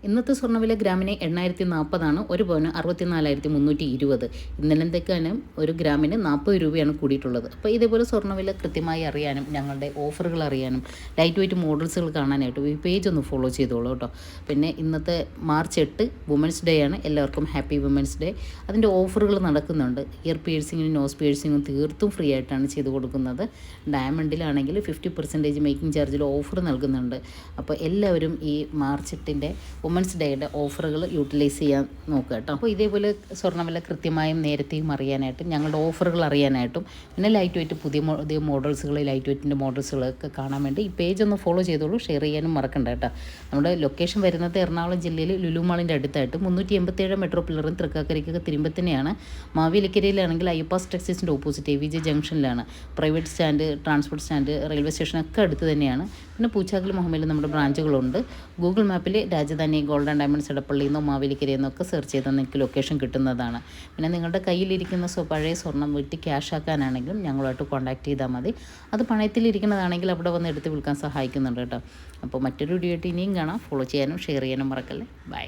ഇന്നത്തെ സ്വർണ്ണവില ഗ്രാമിന് 840 ഒരു പവന് 64,320. ഇന്നലത്തേക്കാനും ഒരു ഗ്രാമിന് 40 രൂപയാണ് കൂടിയിട്ടുള്ളത്. അപ്പോൾ ഇതേപോലെ സ്വർണ്ണവില കൃത്യമായി അറിയാനും ഞങ്ങളുടെ ഓഫറുകൾ അറിയാനും ലൈറ്റ് വെയ്റ്റ് മോഡൽസുകൾ കാണാനായിട്ട് ഈ പേജ് ഒന്ന് ഫോളോ ചെയ്തോളൂ കേട്ടോ. പിന്നെ ഇന്നത്തെ March 8 വുമൻസ് ഡേ ആണ്. എല്ലാവർക്കും ഹാപ്പി വുമൻസ് ഡേ. അതിൻ്റെ ഓഫറുകൾ നടക്കുന്നുണ്ട്. ഇയർ പിയേഴ്സിങ്ങിനും നോസ് പിയേഴ്സിങ്ങും തീർത്തും ഫ്രീ ആയിട്ടാണ് ചെയ്ത് കൊടുക്കുന്നത്. ഡയമണ്ടിലാണെങ്കിൽ 50% മേക്കിംഗ് ചാർജിൽ ഓഫർ നൽകുന്നുണ്ട്. അപ്പോൾ എല്ലാവരും ഈ March 8 വുമൻസ് ഡേയുടെ ഓഫറുകൾ യൂട്ടിലൈസ് ചെയ്യാൻ നോക്കുക കേട്ടോ. അപ്പോൾ ഇതേപോലെ സ്വർണ്ണവില കൃത്യമായും നേരത്തെയും അറിയാനായിട്ടും ഞങ്ങളുടെ ഓഫറുകൾ അറിയാനായിട്ടും പിന്നെ ലൈറ്റ് വെയ്റ്റ് പുതിയ മോഡൽസുകൾ ലൈറ്റ് വെയ്റ്റിൻ്റെ മോഡൽസുകളൊക്കെ കാണാൻ വേണ്ടി ഈ പേജ് ഒന്ന് ഫോളോ ചെയ്തോളൂ. ഷെയർ ചെയ്യാനും മറക്കണ്ട കേട്ടോ. നമ്മുടെ ലൊക്കേഷൻ വരുന്നത് എറണാകുളം ജില്ലയിൽ ലുലു മാളിൻ്റെ അടുത്തായിട്ട് 387 മെട്രോ പില്ലറും തൃക്കാക്കരയ്ക്കൊക്കെ തിരുമ്പത്തിനെയാണ്. മാവേലിക്കരയിലാണെങ്കിൽ അയ്യപ്പാസ് ടെക്സ്റ്റൈൽസിൻ്റെ ഓപ്പോസിറ്റ് AVJ ജംഗ്ഷനിലാണ്. Private stand, transport stand, railway സ്റ്റേഷനൊക്കെ അടുത്ത് തന്നെയാണ്. പിന്നെ പൂച്ചാക്കൽ മുഹമ്മയിൽ നമ്മുടെ ബ്രാഞ്ചുകളുണ്ട്. ഗൂഗിൾ മാപ്പിൽ രാജധാനി ഗോൾഡൻ ഡയമണ്ട്സ് ഇടപ്പള്ളിയിൽ നിന്നോ മാവേലിക്കരയിൽ നിന്നൊക്കെ സെർച്ച് ചെയ്താൽ നിങ്ങൾക്ക് ലൊക്കേഷൻ കിട്ടുന്നതാണ്. പിന്നെ നിങ്ങളുടെ കയ്യിലിരിക്കുന്ന പഴയ സ്വർണ്ണം വിട്ട് ക്യാഷ് ആക്കാനാണെങ്കിലും ഞങ്ങളുമായിട്ട് കോൺടാക്ട് ചെയ്താൽ മതി. അത് പണയത്തിലിരിക്കുന്നതാണെങ്കിൽ അവിടെ വന്ന് എടുത്ത് വിൽക്കാൻ സഹായിക്കുന്നുണ്ട് കേട്ടോ. അപ്പോൾ മറ്റൊരു വീഡിയോ ആയിട്ട് ഇനിയും കാണാം. ഫോളോ ചെയ്യാനും ഷെയർ ചെയ്യാനും മറക്കല്ലേ. ബൈ.